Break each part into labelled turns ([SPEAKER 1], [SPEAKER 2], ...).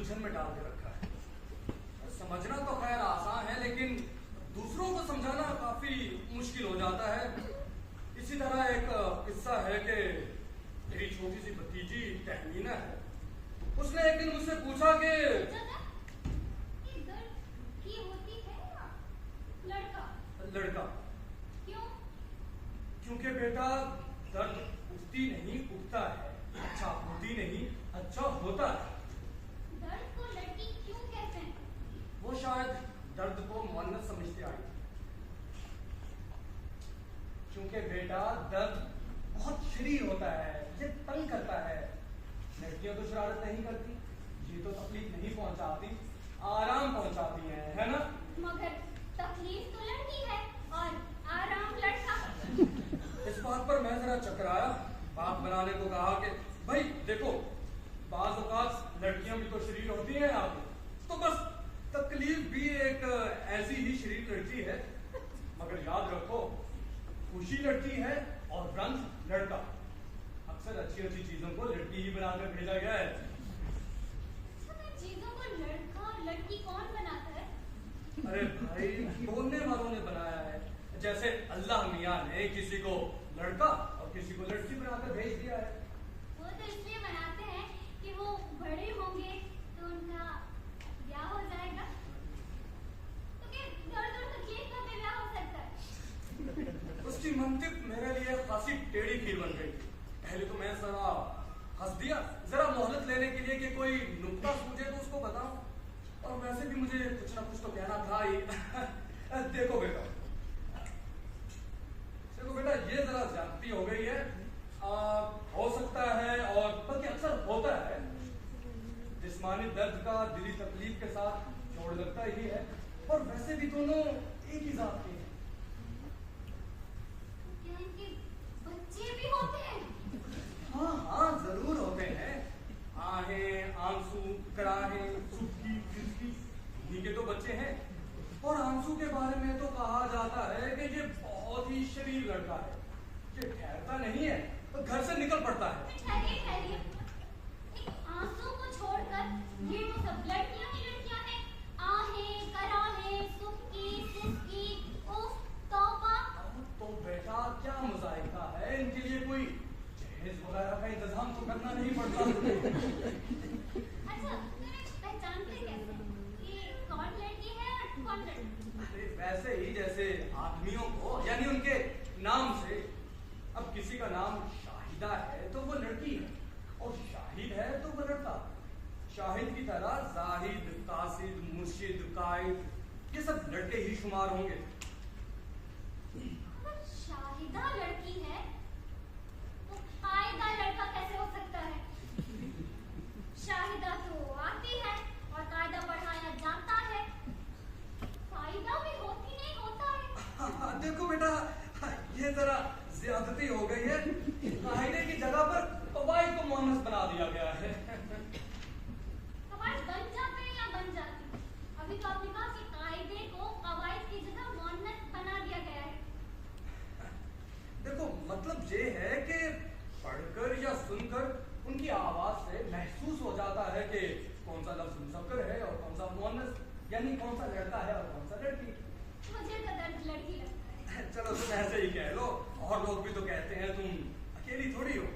[SPEAKER 1] उलझन में डाल के रखा है। समझना तो खैर आसान है, लेकिन दूसरों को समझाना काफी मुश्किल हो जाता है। इसी तरह एक किस्सा है कि मेरी छोटी सी भतीजी तहमीना है, उसने एक दिन मुझसे पूछा कि लड़का
[SPEAKER 2] क्यों?
[SPEAKER 1] क्योंकि बेटा दर्द उठती नहीं उठता है, अच्छा होती नहीं अच्छा होता है।
[SPEAKER 2] दर्द को लड़की क्यों कहते हैं?
[SPEAKER 1] वो शायद दर्द को मुअन्नस समझते आई, क्योंकि बेटा दर्द बहुत शरीर होता है, ये तंग करता है। लड़कियां तो शरारत नहीं करती, ये तो तकलीफ नहीं पहुंचाती, आराम पहुंचाती हैं, है ना?
[SPEAKER 2] मगर तकलीफ तो लड़की है और आराम लड़का।
[SPEAKER 1] इस बात पर मैं जरा चकराया, बात बनाने को कहा कि भाई देखो, बाज औकात लड़कियां भी तो शरीर होती हैं, आप तो बस तकलीफ भी एक ऐसी ही शरीर लड़की है। मगर याद रखो, खुशी लड़की है और रंज लड़का। अक्सर अच्छी अच्छी चीजों को लड़की ही बनाकर भेजा गया है।
[SPEAKER 2] चीजों को लड़का और लड़की कौन बनाता है?
[SPEAKER 1] अरे भाई, बोलने वालों ने बनाया है। जैसे अल्लाह मियाँ ने किसी को लड़का और किसी को लड़की बनाकर भेज दिया है।
[SPEAKER 2] वो तो इसलिए बनाते हैं कि वो बड़े होंगे तो उनका ब्याह हो जाएगा। तो क्या दर्द और तकलीफ का भी ब्याह हो सकता है?
[SPEAKER 1] उसकी मंतिक मेरे लिए खासी टेढ़ी खीर बन गई। पहले तो मैं जरा हंस दिया, जरा मोहलत लेने के लिए कि कोई नुक्ता सूझे तो उसको बताऊं, और वैसे भी मुझे कुछ ना कुछ तो कहना था ही। देखो बेटा, ये जरा ज्यादती हो गई है। हो सकता है, और बल्कि अक्सर होता है, जिस्मानी दर्द का दिली तकलीफ के साथ जोड़ लगता ही है, और वैसे भी दोनों एक ही जात के हैं।
[SPEAKER 2] क्या इनके बच्चे भी होते हैं?
[SPEAKER 1] हाँ हाँ, जरूर होते हैं। आहें, आंसू, कराहें, चुटकी, खिसकी, इन्हीं के तो बच्चे हैं। और आंसू के बारे में तो कहा जाता है कि ये बहुत ही शरीर लड़का है, ये ठहरता नहीं है तो घर से निकल पड़ता है।
[SPEAKER 2] ठहरिए ठहरिए, एक आंसू को छोड़कर ये तो सब लड़कियां ही लड़कियां हैं। आहें, कराहें, सुक्की, सिसकी, उफ, तौबा।
[SPEAKER 1] तो बेटा क्या मुज़ाहिका है, इनके लिए कोई जहेज वगैरह का इंतजाम तो करना नहीं पड़ता।
[SPEAKER 2] अच्छा, पहचानते कैसे कि कौन लड़की है और कौन लड़का?
[SPEAKER 1] अरे वैसे ही जैसे आदमियों को, यानी उनके नाम से। अब किसी का नाम शाहिदा है तो वो लड़की है, और शाहिद है तो वो लड़का। शाहिद की तरह जाहिद, कासिद, मुर्शिद, कायद, ये सब लड़के ही शुमार होंगे।
[SPEAKER 2] अगर शाहिदा लड़की है तो कायदा लड़का कैसे हो सकता है? शाहिदा तो आती है और कायदा पढ़ाया जाता है, कायदा भी होती नहीं होता है।
[SPEAKER 1] देखो बेटा, ये जरा ज्यादती हो गई है। कायदे की जगह पर कवायद को मुअन्नस बना दिया गया है।
[SPEAKER 2] कवायद बन जाते हैं या बन जाती? अभी तो आपने कहा कि कायदे को कवायद की जगह मुअन्नस बना दिया गया है।
[SPEAKER 1] देखो मतलब ये है कि पढ़कर या सुनकर उनकी आवाज से महसूस हो जाता है कि कौन सा लफ्ज मुज़क्कर है और कौन सा मुअन्नस, यानी कौन सा लड़का है और कौन सा लड़की।
[SPEAKER 2] मुझे तो दर्द लड़की लगता है।
[SPEAKER 1] चलो तुम ऐसे ही कह लो, और लोग भी तो कहते हैं, तुम अकेली थोड़ी हो।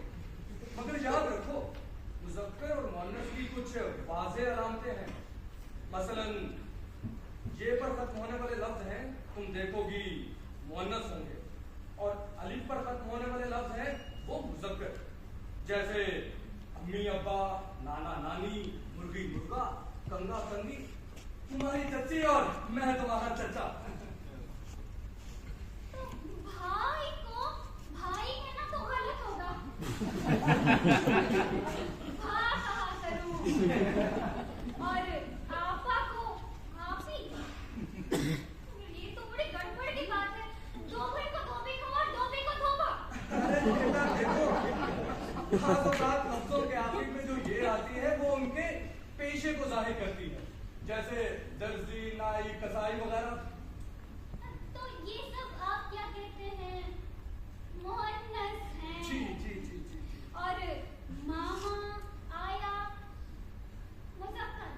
[SPEAKER 1] मगर याद रखो, मुज़क्कर और मुअन्नस की कुछ वाज़ेह अलामतें हैं। मसलन ये पर खत्म होने वाले लफ्ज हैं, तुम देखोगी मुअन्नस होंगे, और अलिफ पर खत्म होने वाले लफ्ज हैं वो मुज़क्कर। जैसे अम्मी अब्बा, नाना नानी, मुर्गी मुर्गा, कंगा कंगी, तुम्हारी चच्ची और मैं तुम्हारा चचा।
[SPEAKER 2] तो भाई को भाई कहना तो गलत होगा। हाँ हाँ करूँ। और आपा को आपी। ये तो बड़ी गड़बड़ की बात है। धोबे को धोबी को और धोबी को धोबा।
[SPEAKER 1] अरे बेटा देखो, लफ्जों के आखिर में जो ये आती है वो उनके पेशे को जाहिर करती है, जैसे दर्जी, नाई, कसाई वगैरह।
[SPEAKER 2] तो ये सब आप क्या कहते हैं? मुअन्नस हैं।
[SPEAKER 1] जी जी जी जी।
[SPEAKER 2] और मामा, आया, मुज़क्कर।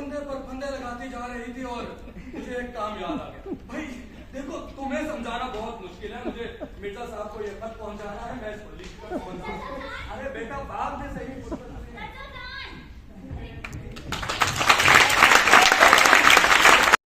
[SPEAKER 1] फंदे पर फंदे लगाती जा रही थी और मुझे एक काम याद आ गया। भाई देखो, तुम्हें समझाना बहुत मुश्किल है। मुझे मिर्जा साहब को ये खत पहुंचाना है, मैं इस पर लिख कर पहुंचाऊंगा। अरे बेटा, बाप ने सही